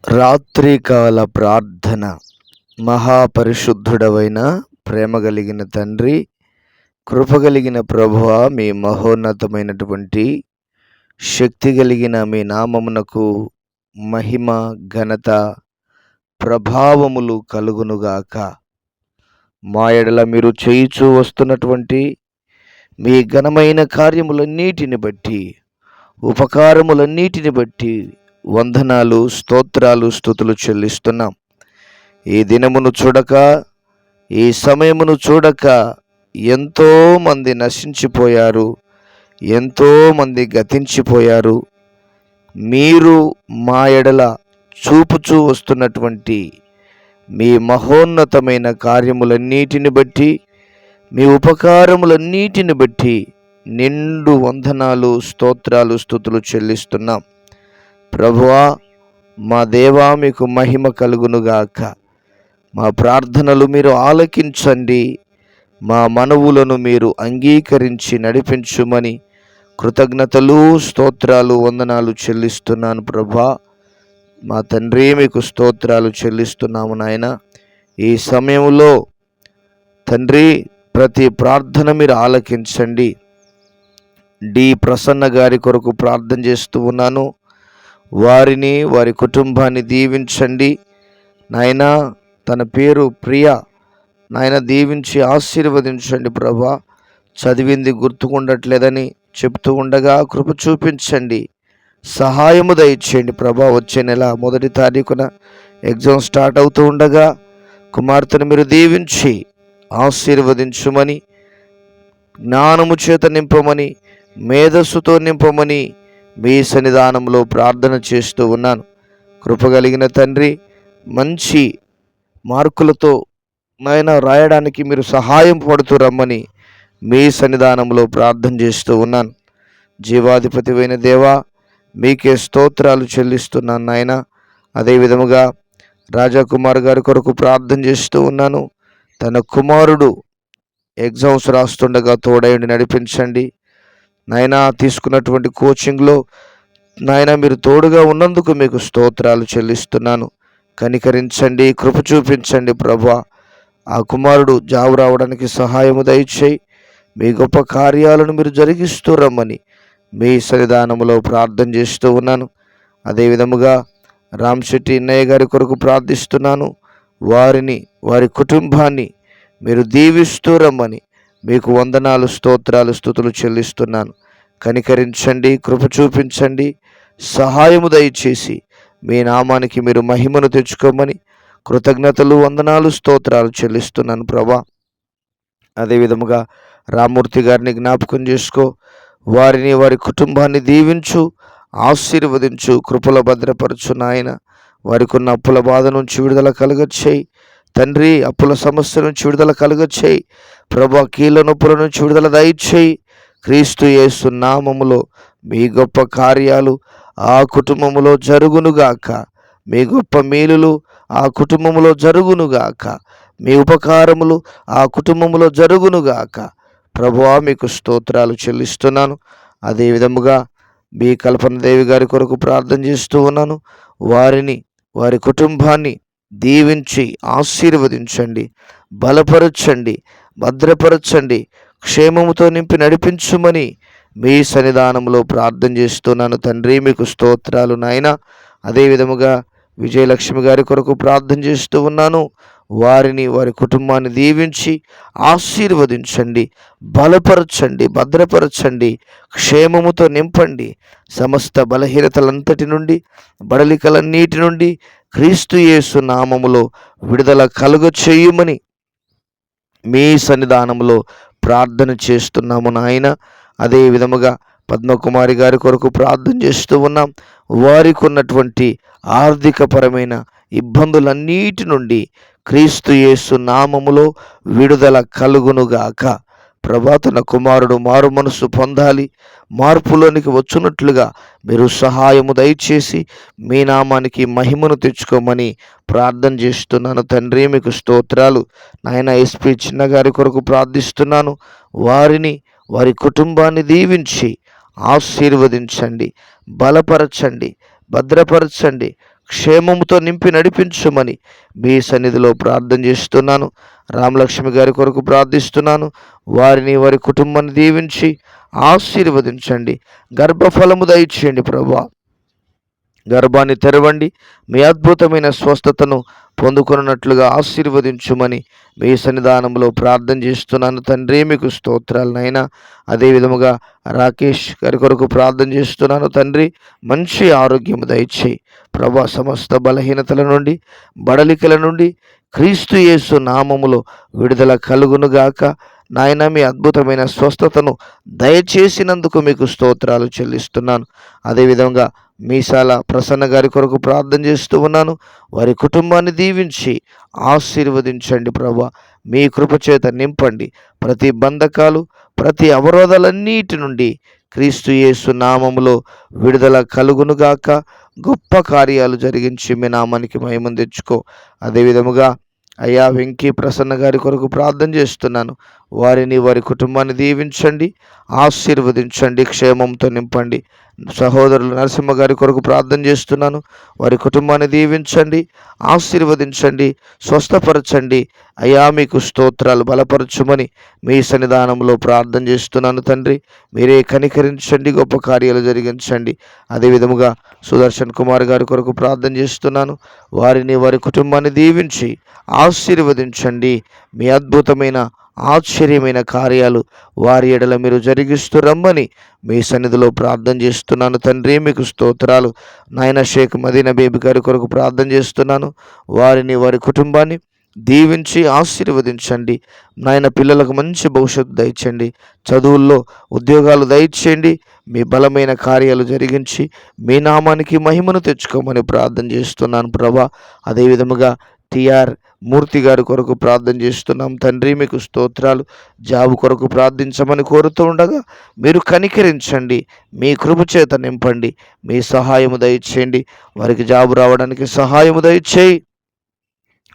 రాత్రికాల ప్రార్థన. మహాపరిశుద్ధుడవైన ప్రేమ కలిగిన తండ్రి, కృపగలిగిన ప్రభువా, మీ మహోన్నతమైనటువంటి శక్తి కలిగిన మీ నామమునకు మహిమ, ఘనత, ప్రభావములు కలుగునుగాక. మా ఎడల మీరు చేయుచూ వస్తున్నటువంటి మీ ఘనమైన కార్యములన్నిటిని బట్టి, ఉపకారములన్నిటిని బట్టి వందనాలు, స్తోత్రాలు, స్తుతులు చెల్లిస్తున్నాం. ఈ దినమును చూడక, ఈ సమయమును చూడక ఎంతోమంది నశించిపోయారు, ఎంతోమంది గతించిపోయారు. మీరు మా ఎడల చూపుచూ వస్తున్నటువంటి మీ మహోన్నతమైన కార్యములన్నిటిని బట్టి, మీ ఉపకారములన్నిటిని బట్టి నిండు వందనాలు, స్తోత్రాలు, స్తుతులు చెల్లిస్తున్నాం. ప్రభువా, మా దేవా, మీకు మహిమ కలుగునుగాక. మా ప్రార్థనలు మీరు ఆలకించండి, మా మనవులను మీరు అంగీకరించి నడిపించుమని కృతజ్ఞతలు, స్తోత్రాలు, వందనాలు చెల్లిస్తున్నాను. ప్రభా, మా తండ్రి, మీకు స్తోత్రాలు చెల్లిస్తున్నాము నాయన. ఈ సమయంలో తండ్రి, ప్రతి ప్రార్థన మీరు ఆలకించండి. డి ప్రసన్న గారి కొరకు ప్రార్థన చేస్తూ ఉన్నాను. వారిని, వారి కుటుంబాన్ని దీవించండి నాయన. తన పేరు ప్రియ నాయన, దీవించి ఆశీర్వదించండి ప్రభా. చదివింది గుర్తుకుండట్లేదని చెప్తూ ఉండగా కృప చూపించండి, సహాయము దయచేయండి ప్రభా. వచ్చే నెల 1వ తారీఖున ఎగ్జామ్ స్టార్ట్ అవుతూ ఉండగా కుమార్తెను మీరు దీవించి ఆశీర్వదించుమని, జ్ఞానము చేత నింపమని, మేధస్సుతో నింపమని మీ సన్నిధానంలో ప్రార్థన చేస్తూ ఉన్నాను. కృపగలిగిన తండ్రి, మంచి మార్కులతో నాయన రాయడానికి మీరు సహాయం పడుతూ రమ్మని మీ సన్నిధానంలో ప్రార్థన చేస్తూ ఉన్నాను. జీవాధిపతివైన దేవా, మీకే స్తోత్రాలు చెల్లిస్తున్నాను నాయన. అదేవిధముగా రాజాకుమార్ గారి కొరకు ప్రార్థన చేస్తూ ఉన్నాను. తన కుమారుడు ఎగ్జామ్స్ రాస్తుండగా తోడైండి నడిపించండి నాయన. తీసుకున్నటువంటి కోచింగ్లో నాయన మీరు తోడుగా ఉన్నందుకు మీకు స్తోత్రాలు చెల్లిస్తున్నాను. కనికరించండి, కృప చూపించండి ప్రభా. ఆ కుమారుడు జాబు రావడానికి సహాయము దయచేయి. మీ గొప్ప కార్యాలను మీరు జరిగిస్తూ రమ్మని మీ సన్నిధానంలో ప్రార్థన చేస్తూ ఉన్నాను. అదేవిధముగా రామ్శెట్టి అన్నయ్య గారి కొరకు ప్రార్థిస్తున్నాను. వారిని, వారి కుటుంబాన్ని మీరు దీవిస్తూ రమ్మని మీకు వందనాలు, స్తోత్రాలు, స్తుతులు చెల్లిస్తున్నాను. కనికరించండి, కృప చూపించండి, సహాయము దయచేసి మీ నామానికి మీరు మహిమను తెచ్చుకోమని కృతజ్ఞతలు, వందనాలు, స్తోత్రాలు చెల్లిస్తున్నాను ప్రభా. అదేవిధముగా రామూర్తి గారిని జ్ఞాపకం చేసుకో. వారిని, వారి కుటుంబాన్ని దీవించు, ఆశీర్వదించు, కృపల భద్రపరచు నాయన. వారికి ఉన్న అప్పుల బాధ నుంచి విడుదల కలుగచేయి తండ్రి. అప్పుల సమస్య నుంచి విడుదల కలుగచేయి ప్రభా. కీళ్ళ నొప్పుల నుంచి విడుదల దయచేయి. క్రీస్తు యేసు నామములో మీ గొప్ప కార్యాలు ఆ కుటుంబములో జరుగునుగాక. మీ గొప్ప మేలులు ఆ కుటుంబములో జరుగునుగాక. మీ ఉపకారములు ఆ కుటుంబములో జరుగునుగాక. ప్రభువా, మీకు స్తోత్రాలు చెల్లిస్తున్నాను. అదేవిధముగా మీ కల్పన దేవి గారి కొరకు ప్రార్థన చేస్తూ ఉన్నాను. వారిని, వారి కుటుంబాన్ని దీవించి ఆశీర్వదించండి, బలపరచండి, భద్రపరచండి, క్షేమముతో నింపి నడిపించుమని మీ సన్నిధానంలో ప్రార్థన చేస్తున్నాను తండ్రి. మీకు స్తోత్రాలు నాయన. అదేవిధముగా విజయలక్ష్మి గారి కొరకు ప్రార్థన చేస్తూ ఉన్నాను. వారిని, వారి కుటుంబాన్ని దీవించి ఆశీర్వదించండి, బలపరచండి, భద్రపరచండి, క్షేమముతో నింపండి. సమస్త బలహీనతలంతటి నుండి, బడలికలన్నిటి నుండి క్రీస్తు యేసు నామములో విడుదల కలుగచేయుమని మీ సన్నిధానంలో ప్రార్థన చేస్తున్నాము నాయన. అదే విధముగా పద్మకుమారి గారి కొరకు ప్రార్థన చేస్తూ ఉన్నాం. వారికి ఉన్నటువంటి ఆర్థికపరమైన ఇబ్బందులన్నిటి నుండి క్రీస్తు యేసు నామములో విడుదల కలుగునుగాక. ప్రభా, తన కుమారుడు మారు మనసు పొందాలి, మార్పులోనికి వచ్చున్నట్లుగా మీరు సహాయము దయచేసి మీ నామానికి మహిమను తెచ్చుకోమని ప్రార్థన చేస్తున్నాను తండ్రి. మీకు స్తోత్రాలు నాయన. ఎస్పి చిన్న గారి కొరకు ప్రార్థిస్తున్నాను. వారిని, వారి కుటుంబాన్ని దీవించి ఆశీర్వదించండి, బలపరచండి, భద్రపరచండి, క్షేమముతో నింపి నడిపించుమని మీ సన్నిధిలో ప్రార్థన చేస్తున్నాను. రామలక్ష్మి గారి కొరకు ప్రార్థిస్తున్నాను. వారిని వారి కుటుంబాన్ని దీవించి ఆశీర్వదించండి. గర్భఫలము దయచేయండి ప్రభువా. గర్భాన్ని తెరవండి. మీ అద్భుతమైన స్వస్థతను పొందుకున్నట్లుగా ఆశీర్వదించుమని మీ సన్నిధానంలో ప్రార్థన చేస్తున్నాను తండ్రి. మీకు స్తోత్రాలు నాయనా. అదే విధముగా రాకేష్ గారి కొరకు ప్రార్థన చేస్తున్నాను తండ్రి. మంచి ఆరోగ్యము దయచేయి ప్రభా. సమస్త బలహీనతల నుండి, బడలికల నుండి క్రీస్తు యేసు నామములో విడుదల కలుగునుగాక. నాయన, మీ అద్భుతమైన స్వస్థతను దయచేసినందుకు మీకు స్తోత్రాలు చెల్లిస్తున్నాను. అదేవిధంగా మీసాల ప్రసన్న గారి కొరకు ప్రార్థన చేస్తూ ఉన్నాను. వారి కుటుంబాన్ని దీవించి ఆశీర్వదించండి ప్రభా. మీ కృపచేత నింపండి. ప్రతి బంధకాలు, ప్రతి అవరోధాలన్నిటి నుండి క్రీస్తు యేసు నామములో విడుదల కలుగునుగాక. గొప్ప కార్యాలు జరిగించి మీ నామానికి మహిమను తెచ్చుకో. అదేవిధముగా అయ్యా వెంకీ ప్రసన్న గారి కొరకు ప్రార్థన చేస్తున్నాను. వారిని, వారి కుటుంబాన్ని దీవించండి, ఆశీర్వదించండి, క్షేమంతో నింపండి. సహోదరులు నరసింహ గారి కొరకు ప్రార్థన చేస్తున్నాను. వారి కుటుంబాన్ని దీవించండి, ఆశీర్వదించండి, స్వస్థపరచండి. అయ్యా మీకు స్తోత్రాలు. బలపరచుమని మీ సన్నిధానంలో ప్రార్థన చేస్తున్నాను తండ్రి. మీరే కనికరించండి, గొప్ప కార్యాలు జరిగించండి. అదేవిధముగా సుదర్శన్ కుమార్ గారి కొరకు ప్రార్థన చేస్తున్నాను. వారిని, వారి కుటుంబాన్ని దీవించి ఆశీర్వదించండి. మీ అద్భుతమైన ఆశ్చర్యమైన కార్యాలు వారి ఎడల మీరు జరిగిస్తూ రమ్మని మీ సన్నిధిలో ప్రార్థన చేస్తున్నాను తండ్రి. మీకు స్తోత్రాలు నాయన. షేక్ మదీనా బేబీ గారి కొరకు ప్రార్థన చేస్తున్నాను. వారిని, వారి కుటుంబాన్ని దీవించి ఆశీర్వదించండి నాయన. పిల్లలకు మంచి భవిష్యత్తు దయచేయండి. చదువుల్లో ఉద్యోగాలు దయచేయండి. మీ బలమైన కార్యాలు జరిగించి మీ నామానికి మహిమను తెచ్చుకోమని ప్రార్థన చేస్తున్నాను ప్రభా. అదేవిధముగా టిఆర్ మూర్తి గారి కొరకు ప్రార్థన చేస్తున్నాం తండ్రి. మీకు స్తోత్రాలు. జాబు కొరకు ప్రార్థించమని కోరుతూ ఉండగా మీరు కనికరించండి, మీ కృప చేత నింపండి, మీ సహాయము దయచేయండి. వారికి జాబు రావడానికి సహాయము దయచేయి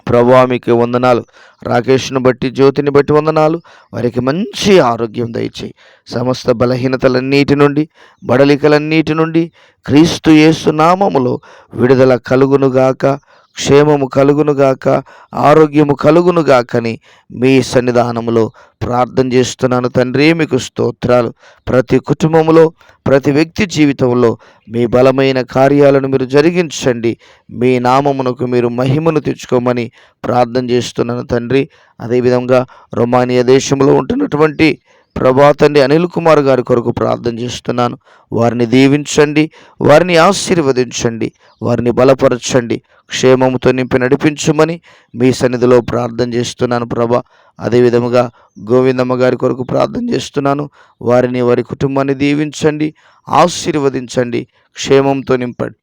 ప్రభువా. మీకు వందనాలు. రాకేష్ను బట్టి, జ్యోతిని బట్టి వందనాలు. వారికి మంచి ఆరోగ్యం దయచేయి. సమస్త బలహీనతలన్నిటి నుండి, బడలికలన్నిటి నుండి క్రీస్తు యేసు నామములో విడుదల కలుగునుగాక, క్షేమము కలుగునుగాక, ఆరోగ్యము కలుగునుగాకని మీ సన్నిధానములో ప్రార్థన చేస్తున్నాను తండ్రి. మీకు స్తోత్రాలు. ప్రతి కుటుంబంలో, ప్రతి వ్యక్తి జీవితంలో మీ బలమైన కార్యాలను మీరు జరిగించండి. మీ నామమునకు మీరు మహిమను తెచ్చుకోమని ప్రార్థన చేస్తున్నాను తండ్రి. అదేవిధంగా రొమానియా దేశంలో ఉంటున్నటువంటి ప్రభా తండ్రి అనిల్ కుమార్ గారి కొరకు ప్రార్థన చేస్తున్నాను. వారిని దీవించండి, వారిని ఆశీర్వదించండి, వారిని బలపరచండి, క్షేమముతో నింపి నడిపించుమని మీ సన్నిధిలో ప్రార్థన చేస్తున్నాను ప్రభా. అదేవిధముగా గోవిందమ్మ గారి కొరకు ప్రార్థన చేస్తున్నాను. వారిని, వారి కుటుంబాన్ని దీవించండి, ఆశీర్వదించండి, క్షేమంతో నింపండి.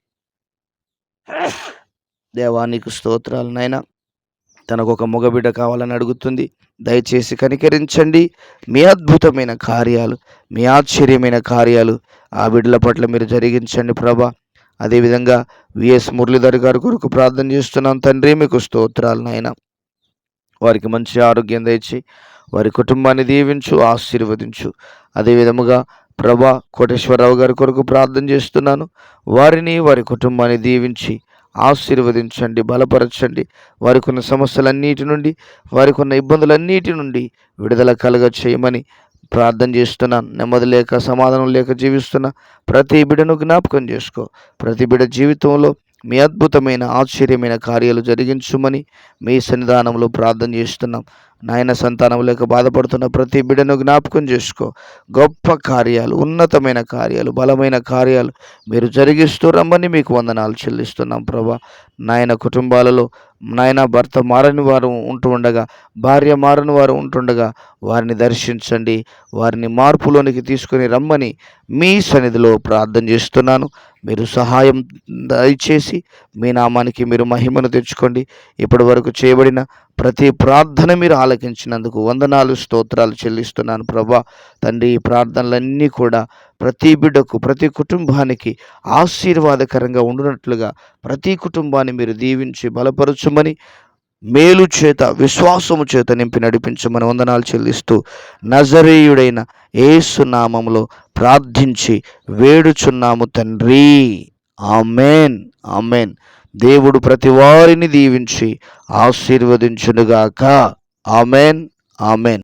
దేవానికి స్తోత్రాలు నాయన. తనకు ఒక మగబిడ్డ కావాలని అడుగుతుంది. దయచేసి కనికరించండి. మీ అద్భుతమైన కార్యాలు, మీ ఆశ్చర్యమైన కార్యాలు ఆ బిడ్డల పట్ల మీరు జరిగించండి ప్రభా. అదేవిధంగా విఎస్ మురళీధర్ గారి కొరకు ప్రార్థన చేస్తున్నాం తండ్రి. మీకు స్తోత్రాలు నాయన. వారికి మంచి ఆరోగ్యం దయచి వారి కుటుంబాన్ని దీవించు, ఆశీర్వదించు. అదేవిధముగా ప్రభా కోటేశ్వరరావు గారి కొరకు ప్రార్థన చేస్తున్నాను. వారిని, వారి కుటుంబాన్ని దీవించి ఆశీర్వదించండి, బలపరచండి. వారికి ఉన్న సమస్యలన్నిటి నుండి, వారికి ఉన్న ఇబ్బందులన్నిటి నుండి విడుదల కలుగ చేయమని ప్రార్థన చేస్తున్నాను. నెమ్మది లేక, సమాధానం లేక జీవిస్తున్న ప్రతి బిడ్డను జ్ఞాపకం చేసుకో. ప్రతి బిడ్డ జీవితంలో మీ అద్భుతమైన ఆశ్చర్యమైన కార్యాలు జరిగించుమని మీ సన్నిధానంలో ప్రార్థన చేస్తున్నాం నాయన. సంతానం లేక బాధపడుతున్న ప్రతి బిడ్డను జ్ఞాపకం చేసుకో. గొప్ప కార్యాలు, ఉన్నతమైన కార్యాలు, బలమైన కార్యాలు మీరు జరిగిస్తూ రమ్మని మీకు వందనాలు చెల్లిస్తున్నాం ప్రభా. నాయన కుటుంబాలలో నాయన భర్త మారని వారు ఉంటూ ఉండగా, భార్య మారని వారు ఉంటుండగా వారిని దర్శించండి, వారిని మార్పులోనికి తీసుకొని రమ్మని మీ సన్నిధిలో ప్రార్థన చేస్తున్నాను. మీరు సహాయం దయచేసి మీ నామానికి మీరు మహిమను తెచ్చుకోండి. ఇప్పటి వరకు చేయబడిన ప్రతి ప్రార్థన మీరు ఆలకించినందుకు వందనాలు, స్తోత్రాలు చెల్లిస్తున్నాను ప్రభా. తండ్రి, ఈ ప్రార్థనలన్నీ కూడా ప్రతి బిడ్డకు, ప్రతి కుటుంబానికి ఆశీర్వాదకరంగా ఉండునట్లుగా ప్రతి కుటుంబాన్ని మీరు దీవించి బలపరచుమని, మేలు చేత, విశ్వాసము చేత నింపి నడిపించమని వందనాలు చెల్లిస్తూ నజరేయుడైన యేసు నామములో ప్రార్థించి వేడుచున్నాము తండ్రి. Amen, amen. దేవుడు ప్రతి వారిని దీవించి ఆశీర్వదించునుగాక. ఆమెన్. ఆమెన్.